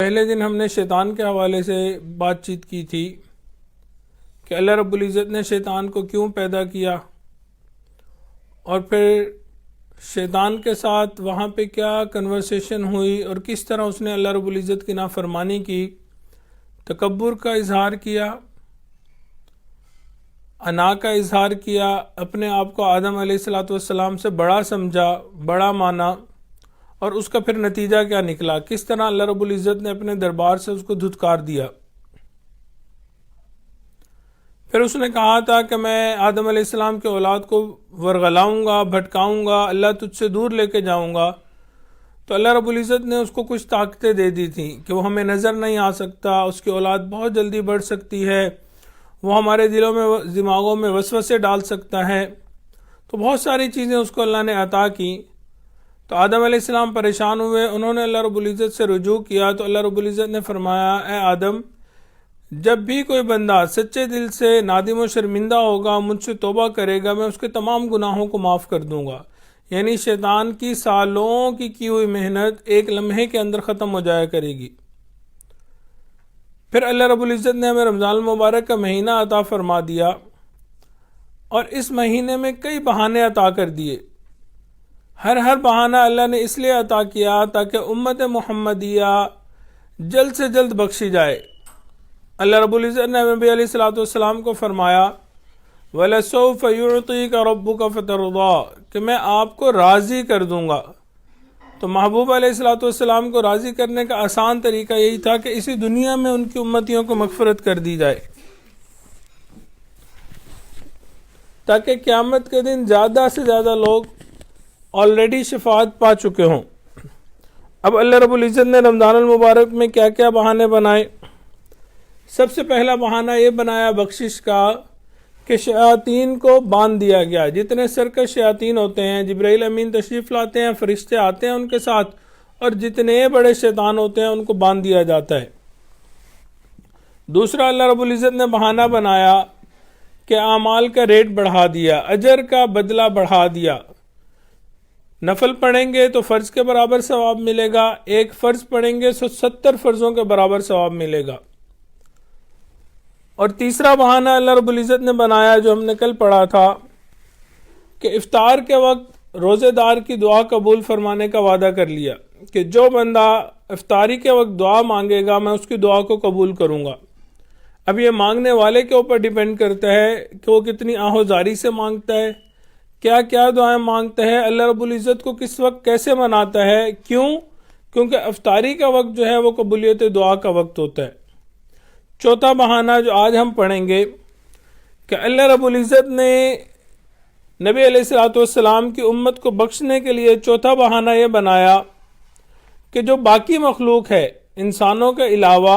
پہلے دن ہم نے شیطان کے حوالے سے بات چیت کی تھی کہ اللہ رب العزت نے شیطان کو کیوں پیدا کیا، اور پھر شیطان کے ساتھ وہاں پہ کیا کنورسیشن ہوئی اور کس طرح اس نے اللہ رب العزت کی نافرمانی کی، تکبر کا اظہار کیا، انا کا اظہار کیا، اپنے آپ کو آدم علیہ السلام سے بڑا سمجھا، بڑا مانا، اور اس کا پھر نتیجہ کیا نکلا، کس طرح اللہ رب العزت نے اپنے دربار سے اس کو دھتکار دیا۔ پھر اس نے کہا تھا کہ میں آدم علیہ السلام کے اولاد کو ورغلاؤں گا، بھٹکاؤں گا، اللہ تجھ سے دور لے کے جاؤں گا۔ تو اللہ رب العزت نے اس کو کچھ طاقتیں دے دی تھیں کہ وہ ہمیں نظر نہیں آ سکتا، اس کی اولاد بہت جلدی بڑھ سکتی ہے، وہ ہمارے دلوں میں دماغوں میں وسوسے ڈال سکتا ہے۔ تو بہت ساری چیزیں اس کو اللہ نے عطا کی۔ تو آدم علیہ السلام پریشان ہوئے، انہوں نے اللہ رب العزت سے رجوع کیا تو اللہ رب العزت نے فرمایا، اے آدم، جب بھی کوئی بندہ سچے دل سے نادم و شرمندہ ہوگا، مجھ سے توبہ کرے گا، میں اس کے تمام گناہوں کو معاف کر دوں گا۔ یعنی شیطان کی سالوں کی ہوئی محنت ایک لمحے کے اندر ختم ہو جایا کرے گی۔ پھر اللہ رب العزت نے ہمیں رمضان المبارک کا مہینہ عطا فرما دیا، اور اس مہینے میں کئی بہانے عطا کر دیے۔ ہر بہانہ اللہ نے اس لیے عطا کیا تاکہ امت محمدیہ جلد سے جلد بخشی جائے۔ اللہ رب العزت نے نبی علیہ السلام کو فرمایا، وَلَسَوْفَ يُعْطِيكَ رَبُّكَ فَتَرْضَىٰ، کہ میں آپ کو راضی کر دوں گا۔ تو محبوب علیہ السلام کو راضی کرنے کا آسان طریقہ یہی تھا کہ اسی دنیا میں ان کی امتیوں کو مغفرت کر دی جائے، تاکہ قیامت کے دن زیادہ سے زیادہ لوگ آلریڈی شفاعت پا چکے ہوں۔ اب اللہ رب العزت نے رمضان المبارک میں کیا کیا بہانے بنائے؟ سب سے پہلا بہانہ یہ بنایا بخشش کا کہ شیاطین کو باندھ دیا گیا۔ جتنے سرکش شیاطین ہوتے ہیں، جبرائیل امین تشریف لاتے ہیں، فرشتے آتے ہیں ان کے ساتھ، اور جتنے بڑے شیطان ہوتے ہیں ان کو باندھ دیا جاتا ہے۔ دوسرا اللہ رب العزت نے بہانہ بنایا کہ اعمال کا ریٹ بڑھا دیا، اجر کا بدلہ بڑھا دیا۔ نفل پڑھیں گے تو فرض کے برابر ثواب ملے گا، ایک فرض پڑھیں گے تو 70 فرضوں کے برابر ثواب ملے گا۔ اور تیسرا بہانہ اللہ رب العزت نے بنایا جو ہم نے کل پڑھا تھا کہ افطار کے وقت روزے دار کی دعا قبول فرمانے کا وعدہ کر لیا کہ جو بندہ افطاری کے وقت دعا مانگے گا میں اس کی دعا کو قبول کروں گا۔ اب یہ مانگنے والے کے اوپر ڈیپینڈ کرتا ہے کہ وہ کتنی آہوزاری سے مانگتا ہے، کیا کیا دعائیں مانگتا ہے، اللہ رب العزت کو کس وقت کیسے مناتا ہے۔ کیونکہ افطاری کا وقت جو ہے وہ قبولیت دعا کا وقت ہوتا ہے۔ چوتھا بہانہ جو آج ہم پڑھیں گے کہ اللہ رب العزت نے نبی علیہ السلام کی امت کو بخشنے کے لیے چوتھا بہانہ یہ بنایا کہ جو باقی مخلوق ہے انسانوں کے علاوہ،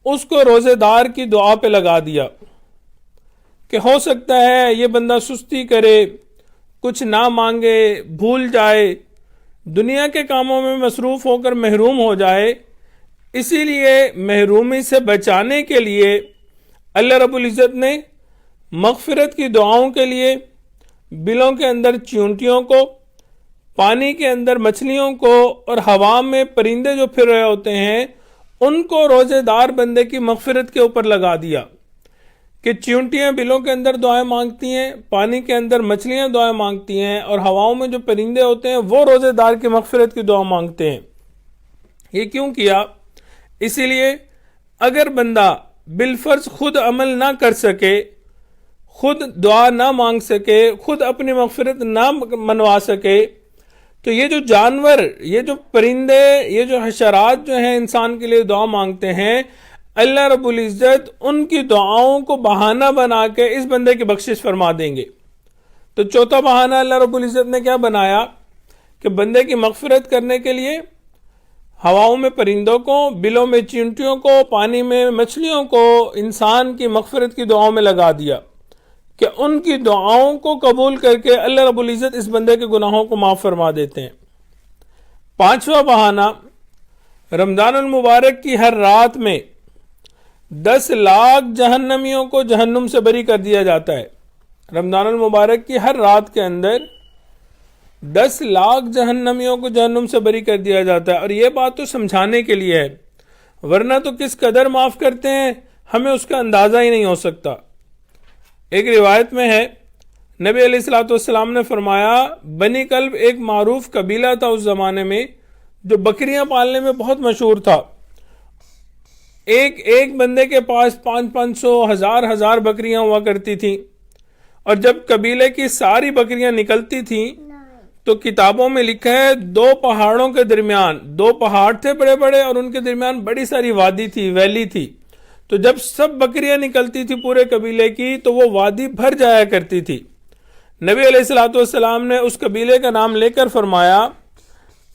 اس کو روزے دار کی دعا پہ لگا دیا کہ ہو سکتا ہے یہ بندہ سستی کرے، کچھ نہ مانگے، بھول جائے، دنیا کے کاموں میں مصروف ہو کر محروم ہو جائے۔ اسی لیے محرومی سے بچانے کے لیے اللہ رب العزت نے مغفرت کی دعاؤں کے لیے بلوں کے اندر چیونٹیوں کو، پانی کے اندر مچھلیوں کو، اور ہوا میں پرندے جو پھر رہے ہوتے ہیں ان کو روزے دار بندے کی مغفرت کے اوپر لگا دیا کہ چیونٹیاں بلوں کے اندر دعائیں مانگتی ہیں، پانی کے اندر مچھلیاں دعائیں مانگتی ہیں، اور ہواؤں میں جو پرندے ہوتے ہیں وہ روزے دار کی مغفرت کی دعا مانگتے ہیں۔ یہ کیوں کیا؟ اسی لیے اگر بندہ بالفرض خود عمل نہ کر سکے، خود دعا نہ مانگ سکے، خود اپنی مغفرت نہ منوا سکے، تو یہ جو جانور، یہ جو پرندے، یہ جو حشرات جو ہیں انسان کے لیے دعا مانگتے ہیں، اللہ رب العزت ان کی دعاؤں کو بہانہ بنا کے اس بندے کی بخشش فرما دیں گے۔ تو چوتھا بہانہ اللہ رب العزت نے کیا بنایا کہ بندے کی مغفرت کرنے کے لیے ہواؤں میں پرندوں کو، بلوں میں چینٹیوں کو، پانی میں مچھلیوں کو انسان کی مغفرت کی دعاؤں میں لگا دیا کہ ان کی دعاؤں کو قبول کر کے اللہ رب العزت اس بندے کے گناہوں کو معاف فرما دیتے ہیں۔ پانچواں بہانہ، رمضان المبارک کی ہر رات میں 10 لاکھ جہنمیوں کو جہنم سے بری کر دیا جاتا ہے۔ رمضان المبارک کی ہر رات کے اندر 10 لاکھ جہنمیوں کو جہنم سے بری کر دیا جاتا ہے۔ اور یہ بات تو سمجھانے کے لیے ہے ورنہ تو کس قدر معاف کرتے ہیں ہمیں اس کا اندازہ ہی نہیں ہو سکتا۔ ایک روایت میں ہے نبی علیہ الصلوۃ والسلام نے فرمایا بنی کلب ایک معروف قبیلہ تھا اس زمانے میں جو بکریاں پالنے میں بہت مشہور تھا۔ ایک بندے کے پاس 500 ہزار بکریاں ہوا کرتی تھیں، اور جب قبیلے کی ساری بکریاں نکلتی تھیں تو کتابوں میں لکھا ہے 2 پہاڑوں کے درمیان 2 پہاڑ تھے بڑے بڑے، اور ان کے درمیان بڑی ساری وادی تھی، ویلی تھی۔ تو جب سب بکریاں نکلتی تھی پورے قبیلے کی تو وہ وادی بھر جایا کرتی تھی۔ نبی علیہ الصلوۃ والسلام نے اس قبیلے کا نام لے کر فرمایا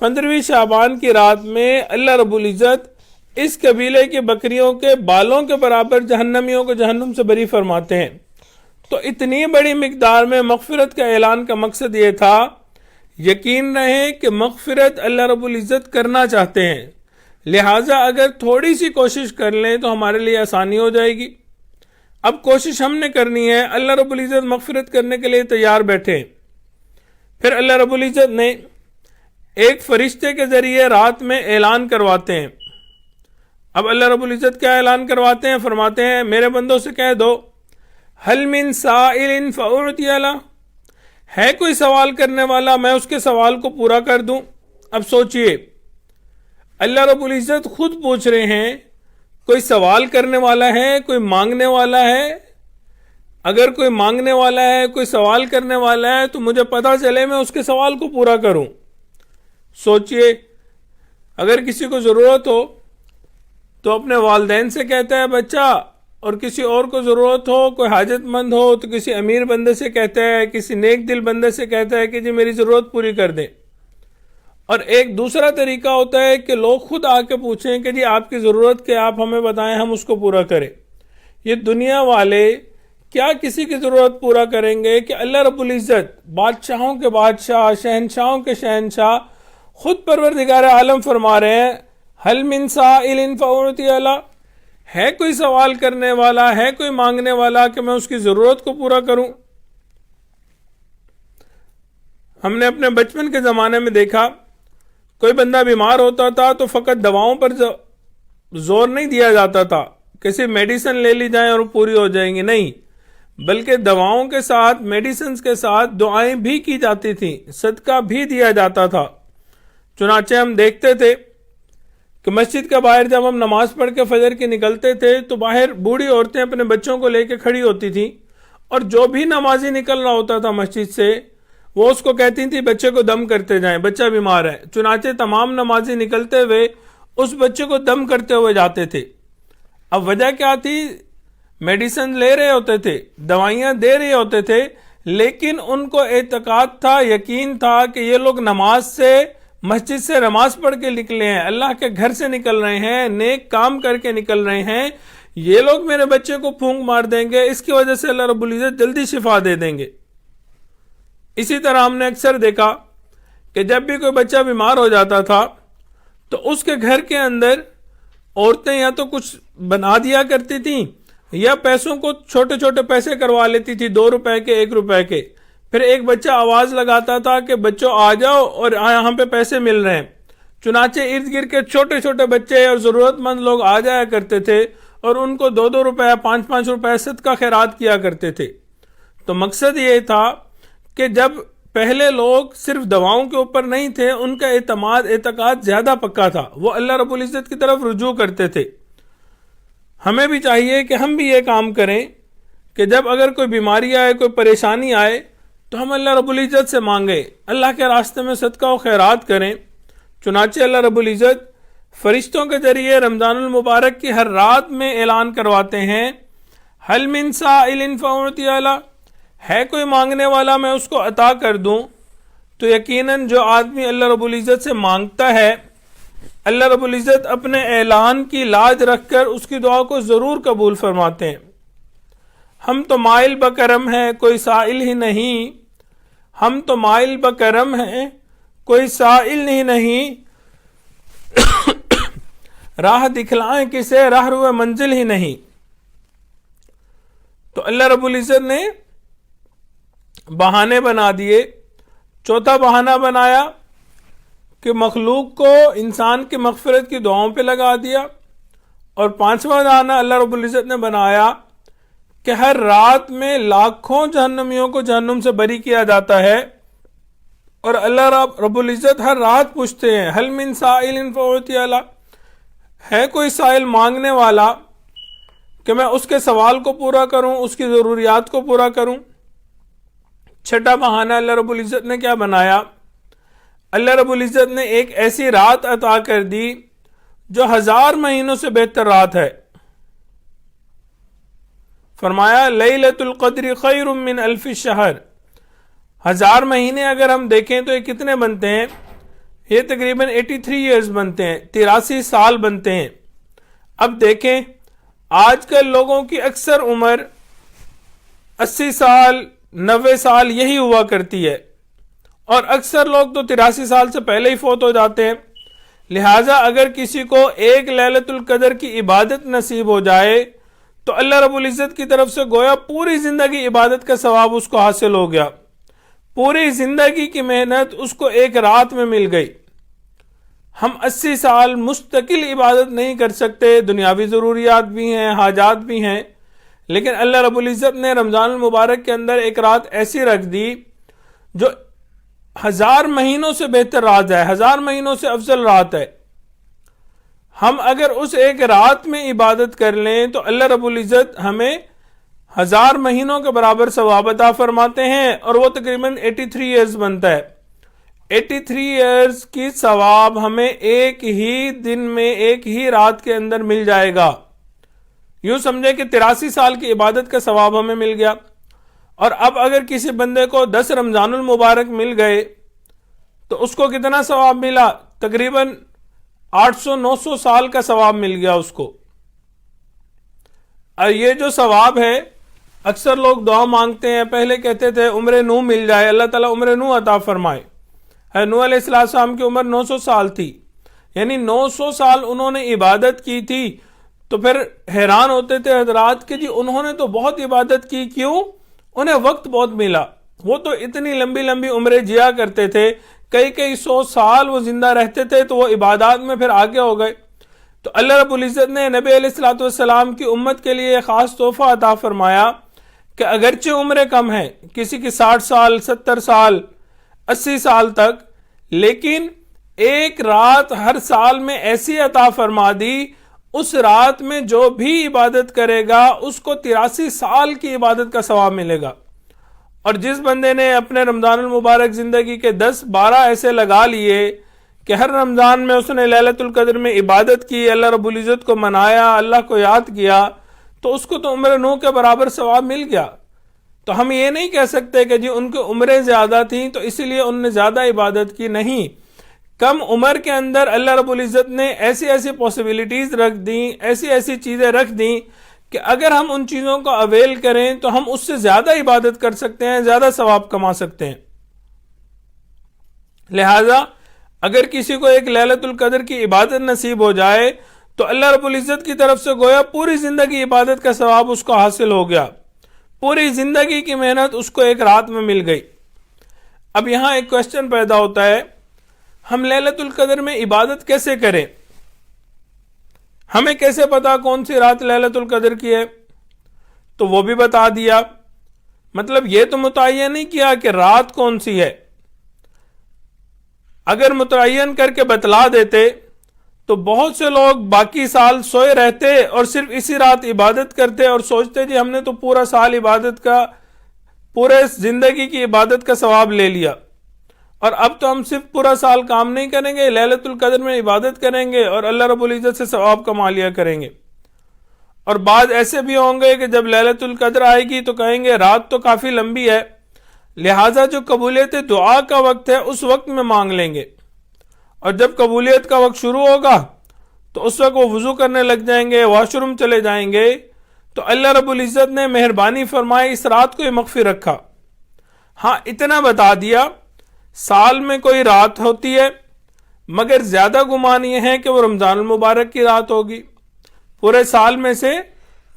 15ویں شعبان کی رات میں اللہ رب العزت اس قبیلے کی بکریوں کے بالوں کے برابر جہنمیوں کو جہنم سے بری فرماتے ہیں۔ تو اتنی بڑی مقدار میں مغفرت کا اعلان کا مقصد یہ تھا، یقین رہے کہ مغفرت اللہ رب العزت کرنا چاہتے ہیں، لہٰذا اگر تھوڑی سی کوشش کر لیں تو ہمارے لیے آسانی ہو جائے گی۔ اب کوشش ہم نے کرنی ہے، اللہ رب العزت مغفرت کرنے کے لیے تیار بیٹھے ہیں۔ پھر اللہ رب العزت نے ایک فرشتے کے ذریعے رات میں اعلان کرواتے ہیں۔ اب اللہ رب العزت کیا اعلان کرواتے ہیں؟ فرماتے ہیں میرے بندوں سے کہہ دو هل من سائل فأعطي له، ہے کوئی سوال کرنے والا میں اس کے سوال کو پورا کر دوں۔ اب سوچئے اللہ رب العزت خود پوچھ رہے ہیں کوئی سوال کرنے والا ہے، کوئی مانگنے والا ہے؟ اگر کوئی مانگنے والا ہے، کوئی سوال کرنے والا ہے تو مجھے پتہ چلے میں اس کے سوال کو پورا کروں۔ سوچئے اگر کسی کو ضرورت ہو تو اپنے والدین سے کہتا ہے بچہ، اور کسی اور کو ضرورت ہو، کوئی حاجت مند ہو تو کسی امیر بندے سے کہتا ہے، کسی نیک دل بندے سے کہتا ہے کہ جی میری ضرورت پوری کر دیں۔ اور ایک دوسرا طریقہ ہوتا ہے کہ لوگ خود آ کے پوچھیں کہ جی آپ کی ضرورت کیا، آپ ہمیں بتائیں ہم اس کو پورا کریں۔ یہ دنیا والے کیا کسی کی ضرورت پورا کریں گے کہ اللہ رب العزت بادشاہوں کے بادشاہ، شہنشاہوں کے شہنشاہ، خود پروردگار عالم فرما رہے ہیں هل من سائل فأعطي له، ہے کوئی سوال کرنے والا، ہے کوئی مانگنے والا کہ میں اس کی ضرورت کو پورا کروں۔ ہم نے اپنے بچپن کے زمانے میں دیکھا کوئی بندہ بیمار ہوتا تھا تو فقط دواؤں پر زور نہیں دیا جاتا تھا کہ صرف میڈیسن لے لی جائیں اور پوری ہو جائیں گی، نہیں، بلکہ دواؤں کے ساتھ، میڈیسنز کے ساتھ دعائیں بھی کی جاتی تھیں، صدقہ بھی دیا جاتا تھا۔ چنانچہ ہم دیکھتے تھے کہ مسجد کے باہر جب ہم نماز پڑھ کے فجر کی نکلتے تھے تو باہر بوڑھی عورتیں اپنے بچوں کو لے کے کھڑی ہوتی تھیں، اور جو بھی نمازی نکل رہا ہوتا تھا مسجد سے وہ اس کو کہتی تھی بچے کو دم کرتے جائیں، بچہ بیمار ہے۔ چنانچہ تمام نمازی نکلتے ہوئے اس بچے کو دم کرتے ہوئے جاتے تھے۔ اب وجہ کیا تھی؟ میڈیسن لے رہے ہوتے تھے، دوائیاں دے رہے ہوتے تھے، لیکن ان کو اعتقاد تھا، یقین تھا کہ یہ لوگ نماز سے، مسجد سے نماز پڑھ کے نکلے ہیں، اللہ کے گھر سے نکل رہے ہیں، نیک کام کر کے نکل رہے ہیں، یہ لوگ میرے بچے کو پھونک مار دیں گے، اس کی وجہ سے اللہ رب العزت جلدی شفا دے دیں گے۔ اسی طرح ہم نے اکثر دیکھا کہ جب بھی کوئی بچہ بیمار ہو جاتا تھا تو اس کے گھر کے اندر عورتیں یا تو کچھ بنا دیا کرتی تھیں یا پیسوں کو چھوٹے چھوٹے پیسے کروا لیتی تھی، 2 روپے کے، 1 روپے کے۔ پھر ایک بچہ آواز لگاتا تھا کہ بچوں آ جاؤ اور یہاں پہ پیسے مل رہے ہیں۔ چنانچہ ارد گرد کے چھوٹے چھوٹے بچے اور ضرورت مند لوگ آ جایا کرتے تھے اور ان کو 2 روپے، 5 روپے صدقہ خیرات کیا کرتے تھے۔ تو مقصد یہ تھا کہ جب پہلے لوگ صرف دواؤں کے اوپر نہیں تھے، ان کا اعتقاد زیادہ پکا تھا، وہ اللہ رب العزت کی طرف رجوع کرتے تھے۔ ہمیں بھی چاہیے کہ ہم بھی یہ کام کریں کہ جب اگر کوئی بیماری آئے، کوئی پریشانی آئے تو ہم اللہ رب العزت سے مانگیں، اللہ کے راستے میں صدقہ و خیرات کریں۔ چنانچہ اللہ رب العزت فرشتوں کے ذریعے رمضان المبارک کی ہر رات میں اعلان کرواتے ہیں هل من سائل فأعطي له، ہے کوئی مانگنے والا میں اس کو عطا کر دوں۔ تو یقیناً جو آدمی اللہ رب العزت سے مانگتا ہے، اللہ رب العزت اپنے اعلان کی لاج رکھ کر اس کی دعا کو ضرور قبول فرماتے ہیں۔ ہم تو مائل بکرم ہیں، کوئی سائل ہی نہیں، ہم تو مائل بکرم ہیں، کوئی سائل ہی نہیں، راہ دکھلائیں کسے، راہ روئے منزل ہی نہیں۔ تو اللہ رب العزت نے بہانے بنا دیے۔ چوتھا بہانہ بنایا کہ مخلوق کو انسان کی مغفرت کی دعاؤں پہ لگا دیا، اور پانچواں بہانہ اللہ رب العزت نے بنایا کہ ہر رات میں لاکھوں جہنمیوں کو جہنم سے بری کیا جاتا ہے، اور اللہ رب العزت ہر رات پوچھتے ہیں حل من سائل فأعطی له، ہے کوئی سائل مانگنے والا کہ میں اس کے سوال کو پورا کروں، اس کی ضروریات کو پورا کروں۔ چھٹا بہانہ اللہ رب العزت نے کیا بنایا؟ اللہ رب العزت نے ایک ایسی رات عطا کر دی جو 1000 مہینوں سے بہتر رات ہے۔ فرمایا لیلۃ القدر خیر من الف شہر۔ 1000 مہینے اگر ہم دیکھیں تو یہ کتنے بنتے ہیں؟ یہ تقریباً 83 ایئرز بنتے ہیں، 83 سال بنتے ہیں۔ اب دیکھیں آج کل لوگوں کی اکثر عمر 80 سال 90 سال یہی ہوا کرتی ہے، اور اکثر لوگ تو 83 سال سے پہلے ہی فوت ہو جاتے ہیں۔ لہٰذا اگر کسی کو ایک لیلۃ القدر کی عبادت نصیب ہو جائے تو اللہ رب العزت کی طرف سے گویا پوری زندگی عبادت کا ثواب اس کو حاصل ہو گیا، پوری زندگی کی محنت اس کو ایک رات میں مل گئی۔ ہم 80 سال مستقل عبادت نہیں کر سکتے، دنیاوی ضروریات بھی ہیں، حاجات بھی ہیں، لیکن اللہ رب العزت نے رمضان المبارک کے اندر ایک رات ایسی رکھ دی جو 1000 مہینوں سے بہتر رات ہے، 1000 مہینوں سے افضل رات ہے۔ ہم اگر اس ایک رات میں عبادت کر لیں تو اللہ رب العزت ہمیں 1000 مہینوں کے برابر ثواب عطا فرماتے ہیں، اور وہ تقریباً 83 ایئرز بنتا ہے۔ 83 ایئرز کی ثواب ہمیں ایک ہی دن میں ایک ہی رات کے اندر مل جائے گا۔ یوں سمجھے کہ 83 سال کی عبادت کا ثواب ہمیں مل گیا۔ اور اب اگر کسی بندے کو 10 رمضان المبارک مل گئے تو اس کو کتنا ثواب ملا؟ تقریباً 800-900 سال کا ثواب مل گیا اس کو۔ اور یہ جو ثواب ہے اکثر لوگ دعا مانگتے ہیں، پہلے کہتے تھے عمر نوح مل جائے، اللہ تعالیٰ عمر نوح عطا فرمائے۔ نوح علیہ السلام کی عمر 900 سال تھی، یعنی 900 سال انہوں نے عبادت کی تھی۔ تو پھر حیران ہوتے تھے حضرات کہ جی انہوں نے تو بہت عبادت کی، کیوں؟ انہیں وقت بہت ملا، وہ تو اتنی لمبی لمبی عمریں جیا کرتے تھے، کئی 100 سال وہ زندہ رہتے تھے، تو وہ عبادات میں پھر آگے ہو گئے۔ تو اللہ رب العزت نے نبی علیہ السلام کی امت کے لیے خاص تحفہ عطا فرمایا کہ اگرچہ عمریں کم ہیں، کسی کی 60 سال 70 سال 80 سال تک، لیکن ایک رات ہر سال میں ایسی عطا فرما دی، اس رات میں جو بھی عبادت کرے گا اس کو 83 سال کی عبادت کا ثواب ملے گا۔ اور جس بندے نے اپنے رمضان المبارک زندگی کے 10-12 ایسے لگا لیے کہ ہر رمضان میں اس نے لیلۃ القدر میں عبادت کی، اللہ رب العزت کو منایا، اللہ کو یاد کیا، تو اس کو تو عمر نوح کے برابر ثواب مل گیا۔ تو ہم یہ نہیں کہہ سکتے کہ جی ان کی عمریں زیادہ تھیں تو اسی لیے ان نے زیادہ عبادت کی، نہیں۔ کم عمر کے اندر اللہ رب العزت نے ایسی ایسی پاسبلٹیز رکھ دیں، ایسی ایسی چیزیں رکھ دیں کہ اگر ہم ان چیزوں کو اویل کریں تو ہم اس سے زیادہ عبادت کر سکتے ہیں، زیادہ ثواب کما سکتے ہیں۔ لہذا اگر کسی کو ایک لیلۃ القدر کی عبادت نصیب ہو جائے تو اللہ رب العزت کی طرف سے گویا پوری زندگی عبادت کا ثواب اس کو حاصل ہو گیا، پوری زندگی کی محنت اس کو ایک رات میں مل گئی۔ اب یہاں ایک کوشچن پیدا ہوتا ہے، ہم لیلۃ القدر میں عبادت کیسے کریں؟ ہمیں کیسے پتا کون سی رات لیلۃ القدر کی ہے؟ تو وہ بھی بتا دیا، مطلب یہ تو متعین نہیں کیا کہ رات کون سی ہے۔ اگر متعین کر کے بتلا دیتے تو بہت سے لوگ باقی سال سوئے رہتے اور صرف اسی رات عبادت کرتے اور سوچتے جی ہم نے تو پورا سال عبادت کا، پورے زندگی کی عبادت کا ثواب لے لیا، اور اب تو ہم صرف پورا سال کام نہیں کریں گے، لیلۃ القدر میں عبادت کریں گے اور اللہ رب العزت سے ثواب کما لیا کریں گے۔ اور بعض ایسے بھی ہوں گے کہ جب لیلۃ القدر آئے گی تو کہیں گے رات تو کافی لمبی ہے، لہٰذا جو قبولیت دعا کا وقت ہے اس وقت میں مانگ لیں گے، اور جب قبولیت کا وقت شروع ہوگا تو اس وقت وہ وضو کرنے لگ جائیں گے، واش روم چلے جائیں گے۔ تو اللہ رب العزت نے مہربانی فرمائی اس رات کو یہ مخفی رکھا۔ ہاں اتنا بتا دیا سال میں کوئی رات ہوتی ہے، مگر زیادہ گمان یہ ہے کہ وہ رمضان المبارک کی رات ہوگی، پورے سال میں سے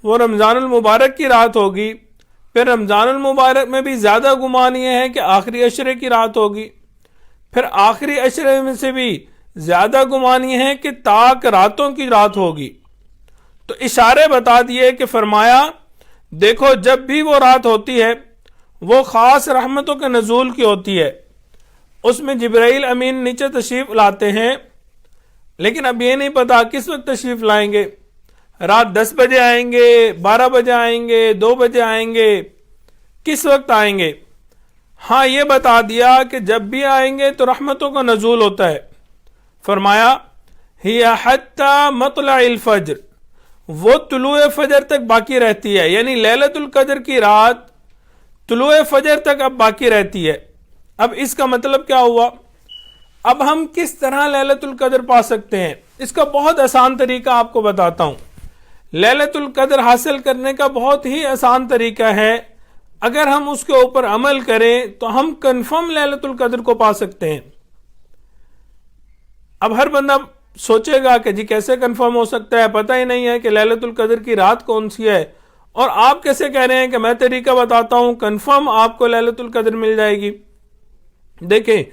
وہ رمضان المبارک کی رات ہوگی۔ پھر رمضان المبارک میں بھی زیادہ گمان یہ ہے کہ آخری عشرے کی رات ہوگی، پھر آخری عشرے میں سے بھی زیادہ گمان یہ ہے کہ تاک راتوں کی رات ہوگی۔ تو اشارے بتا دیے کہ فرمایا دیکھو جب بھی وہ رات ہوتی ہے وہ خاص رحمتوں کے نزول کی ہوتی ہے، اس میں جبرائیل امین نیچے تشریف لاتے ہیں، لیکن اب یہ نہیں پتا کس وقت تشریف لائیں گے، رات 10 بجے آئیں گے، 12 بجے آئیں گے، 2 بجے آئیں گے، کس وقت آئیں گے۔ ہاں یہ بتا دیا کہ جب بھی آئیں گے تو رحمتوں کا نزول ہوتا ہے۔ فرمایا ہی حتی مطلع الفجر، وہ طلوع فجر تک باقی رہتی ہے، یعنی لیلۃ القدر کی رات طلوع فجر تک اب باقی رہتی ہے۔ اب اس کا مطلب کیا ہوا؟ اب ہم کس طرح لیلۃ القدر پا سکتے ہیں؟ اس کا بہت آسان طریقہ آپ کو بتاتا ہوں۔ لیلۃ القدر حاصل کرنے کا بہت ہی آسان طریقہ ہے، اگر ہم اس کے اوپر عمل کریں تو ہم کنفرم لیلۃ القدر کو پا سکتے ہیں۔ اب ہر بندہ سوچے گا کہ جی کیسے کنفرم ہو سکتا ہے، پتہ ہی نہیں ہے کہ لیلۃ القدر کی رات کون سی ہے، اور آپ کیسے کہہ رہے ہیں کہ میں طریقہ بتاتا ہوں کنفرم آپ کو لیلۃ القدر مل جائے گی۔ دیکھیں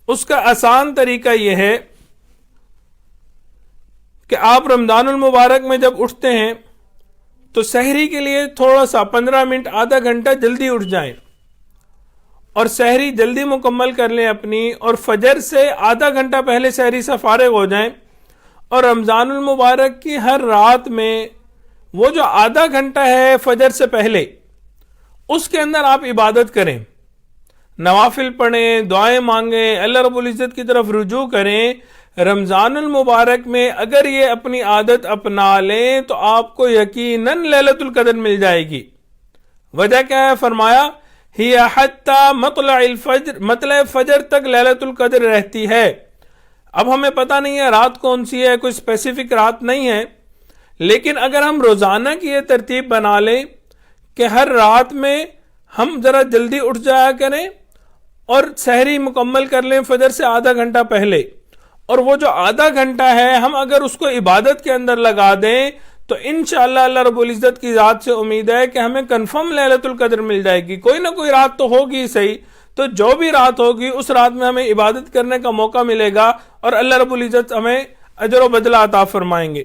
اس کا آسان طریقہ یہ ہے کہ آپ رمضان المبارک میں جب اٹھتے ہیں تو سحری کے لیے تھوڑا سا 15 منٹ آدھا گھنٹہ جلدی اٹھ جائیں اور سحری جلدی مکمل کر لیں اپنی، اور فجر سے آدھا گھنٹہ پہلے سحری سے فارغ ہو جائیں، اور رمضان المبارک کی ہر رات میں وہ جو آدھا گھنٹہ ہے فجر سے پہلے اس کے اندر آپ عبادت کریں، نوافل پڑھیں، دعائیں مانگیں، اللہ رب العزت کی طرف رجوع کریں۔ رمضان المبارک میں اگر یہ اپنی عادت اپنا لیں تو آپ کو یقیناً لیلۃ القدر مل جائے گی۔ وجہ کیا ہے؟ فرمایا ہی حتی مطلع الفجر، مطلع فجر تک لیلۃ القدر رہتی ہے۔ اب ہمیں پتہ نہیں ہے رات کون سی ہے، کوئی اسپیسیفک رات نہیں ہے، لیکن اگر ہم روزانہ کی یہ ترتیب بنا لیں کہ ہر رات میں ہم ذرا جلدی اٹھ جایا کریں اور سحری مکمل کر لیں فجر سے آدھا گھنٹہ پہلے، اور وہ جو آدھا گھنٹہ ہے ہم اگر اس کو عبادت کے اندر لگا دیں تو انشاءاللہ اللہ رب العزت کی ذات سے امید ہے کہ ہمیں کنفرم لیلۃ القدر مل جائے گی۔ کوئی نہ کوئی رات تو ہوگی صحیح، تو جو بھی رات ہوگی اس رات میں ہمیں عبادت کرنے کا موقع ملے گا اور اللہ رب العزت ہمیں اجر و بدلہ عطا فرمائیں گے۔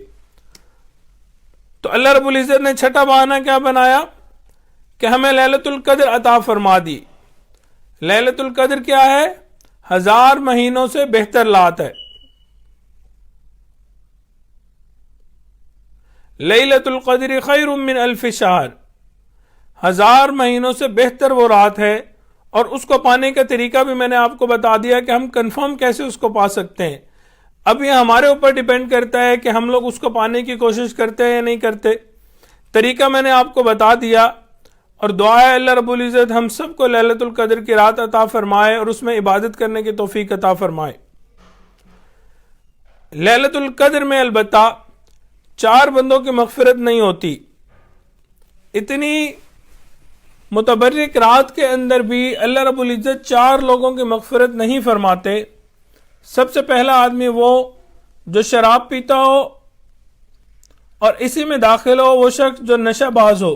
تو اللہ رب العزت نے چھٹا بہانہ کیا بنایا کہ ہمیں لیلۃ القدر عطا فرما دی۔ لیلۃ القدر کیا ہے؟ 1000 مہینوں سے بہتر رات ہے۔ لیلۃ القدر خیر من الف شہر، 1000 مہینوں سے بہتر وہ رات ہے، اور اس کو پانے کا طریقہ بھی میں نے آپ کو بتا دیا کہ ہم کنفرم کیسے اس کو پا سکتے ہیں۔ اب یہ ہمارے اوپر ڈیپینڈ کرتا ہے کہ ہم لوگ اس کو پانے کی کوشش کرتے ہیں یا نہیں کرتے۔ طریقہ میں نے آپ کو بتا دیا، اور دعا ہے اللہ رب العزت ہم سب کو لیلۃ القدر کی رات عطا فرمائے اور اس میں عبادت کرنے کی توفیق عطا فرمائے۔ لیلۃ القدر میں البتہ 4 بندوں کی مغفرت نہیں ہوتی۔ اتنی متبرک رات کے اندر بھی اللہ رب العزت 4 لوگوں کی مغفرت نہیں فرماتے۔ سب سے پہلا آدمی وہ جو شراب پیتا ہو اور اسی میں داخل ہو، وہ شخص جو نشہ باز ہو۔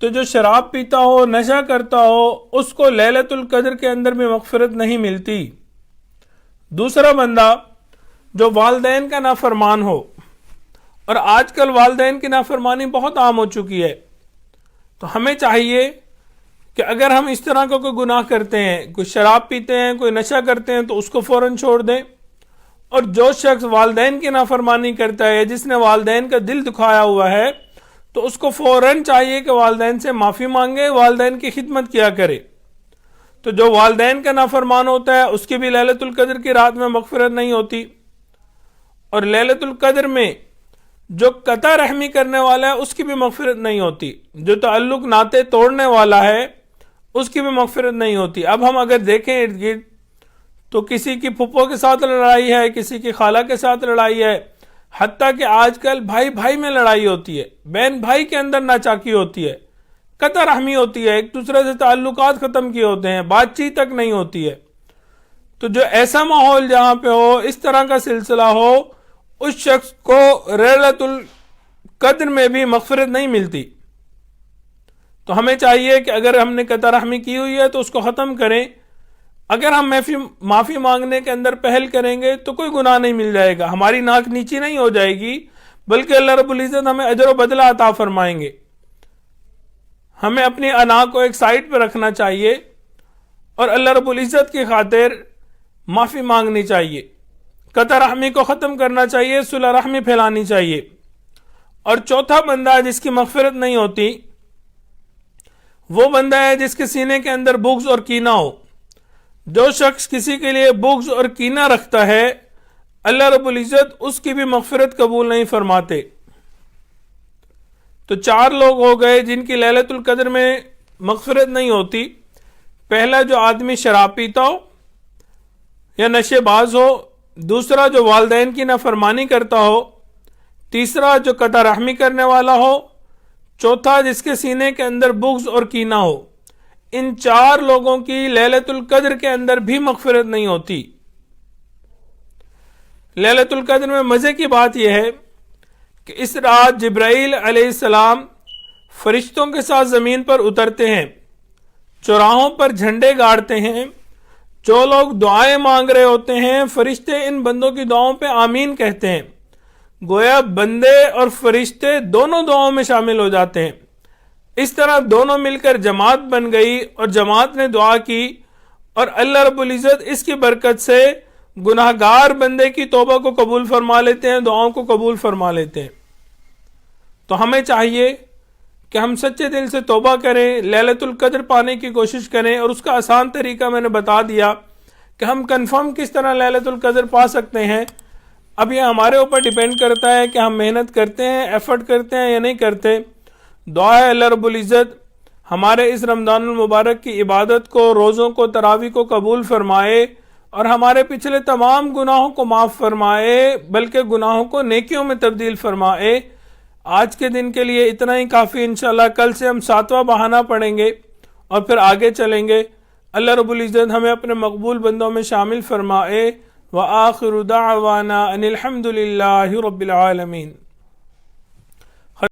تو جو شراب پیتا ہو، نشہ کرتا ہو، اس کو لیلۃ القدر کے اندر بھی مغفرت نہیں ملتی۔ دوسرا بندہ جو والدین کا نافرمان ہو، اور آج کل والدین کی نافرمانی بہت عام ہو چکی ہے، تو ہمیں چاہیے کہ اگر ہم اس طرح کا کوئی گناہ کرتے ہیں، کوئی شراب پیتے ہیں، کوئی نشہ کرتے ہیں، تو اس کو فوراً چھوڑ دیں۔ اور جو شخص والدین کی نافرمانی کرتا ہے، جس نے والدین کا دل دکھایا ہوا ہے، تو اس کو فوراً چاہیے کہ والدین سے معافی مانگے، والدین کی خدمت کیا کرے۔ تو جو والدین کا نافرمان ہوتا ہے اس کی بھی لیلۃ القدر کی رات میں مغفرت نہیں ہوتی۔ اور لیلۃ القدر میں جو قطع رحمی کرنے والا ہے اس کی بھی مغفرت نہیں ہوتی، جو تعلق ناطے توڑنے والا ہے اس کی بھی مغفرت نہیں ہوتی۔ اب ہم اگر دیکھیں ارد گرد تو کسی کی پھپھو کے ساتھ لڑائی ہے، کسی کی خالہ کے ساتھ لڑائی ہے، حتیٰ کہ آج کل بھائی بھائی میں لڑائی ہوتی ہے، بہن بھائی کے اندر ناچاکی ہوتی ہے، قطع رحمی ہوتی ہے، ایک دوسرے سے تعلقات ختم کیے ہوتے ہیں، بات چیت تک نہیں ہوتی ہے۔ تو جو ایسا ماحول جہاں پہ ہو، اس طرح کا سلسلہ ہو، اس شخص کو لیلۃ القدر میں بھی مغفرت نہیں ملتی۔ تو ہمیں چاہیے کہ اگر ہم نے قطع رحمی کی ہوئی ہے تو اس کو ختم کریں۔ اگر ہم معافی مانگنے کے اندر پہل کریں گے تو کوئی گناہ نہیں مل جائے گا، ہماری ناک نیچی نہیں ہو جائے گی، بلکہ اللہ رب العزت ہمیں اجر و بدلہ عطا فرمائیں گے۔ ہمیں اپنی انا کو ایک سائڈ پہ رکھنا چاہیے اور اللہ رب العزت کی خاطر معافی مانگنی چاہیے، قطع رحمی کو ختم کرنا چاہیے، صلح رحمی پھیلانی چاہیے۔ اور چوتھا بندہ جس کی مغفرت نہیں ہوتی وہ بندہ ہے جس کے سینے کے اندر بغض اور کینہ ہو۔ جو شخص کسی کے لیے بغض اور کینہ رکھتا ہے اللہ رب العزت اس کی بھی مغفرت قبول نہیں فرماتے۔ تو 4 لوگ ہو گئے جن کی لیلۃ القدر میں مغفرت نہیں ہوتی۔ پہلا جو آدمی شراب پیتا ہو یا نشے باز ہو، دوسرا جو والدین کی نافرمانی کرتا ہو، تیسرا جو قطع رحمی کرنے والا ہو، چوتھا جس کے سینے کے اندر بغض اور کینہ ہو۔ ان 4 لوگوں کی لیلۃ القدر کے اندر بھی مغفرت نہیں ہوتی۔ لیلۃ القدر میں مزے کی بات یہ ہے کہ اس رات جبرائیل علیہ السلام فرشتوں کے ساتھ زمین پر اترتے ہیں، چوراہوں پر جھنڈے گاڑتے ہیں، جو لوگ دعائیں مانگ رہے ہوتے ہیں فرشتے ان بندوں کی دعاؤں پہ آمین کہتے ہیں، گویا بندے اور فرشتے دونوں دعاؤں میں شامل ہو جاتے ہیں۔ اس طرح دونوں مل کر جماعت بن گئی اور جماعت نے دعا کی، اور اللہ رب العزت اس کی برکت سے گناہ گار بندے کی توبہ کو قبول فرما لیتے ہیں، دعاؤں کو قبول فرما لیتے ہیں۔ تو ہمیں چاہیے کہ ہم سچے دل سے توبہ کریں، لیلۃ القدر پانے کی کوشش کریں، اور اس کا آسان طریقہ میں نے بتا دیا کہ ہم کنفرم کس طرح لیلۃ القدر پا سکتے ہیں۔ اب یہ ہمارے اوپر ڈیپینڈ کرتا ہے کہ ہم محنت کرتے ہیں، ایفرٹ کرتے ہیں یا نہیں کرتے۔ دعا ہے اللہ رب العزت ہمارے اس رمضان المبارک کی عبادت کو، روزوں کو، تراویح کو قبول فرمائے اور ہمارے پچھلے تمام گناہوں کو معاف فرمائے، بلکہ گناہوں کو نیکیوں میں تبدیل فرمائے۔ آج کے دن کے لیے اتنا ہی کافی، انشاءاللہ کل سے ہم 7واں بہانہ پڑھیں گے اور پھر آگے چلیں گے۔ اللہ رب العزت ہمیں اپنے مقبول بندوں میں شامل فرمائے۔ وآخر دعوانا ان الحمد للہ رب العالمین۔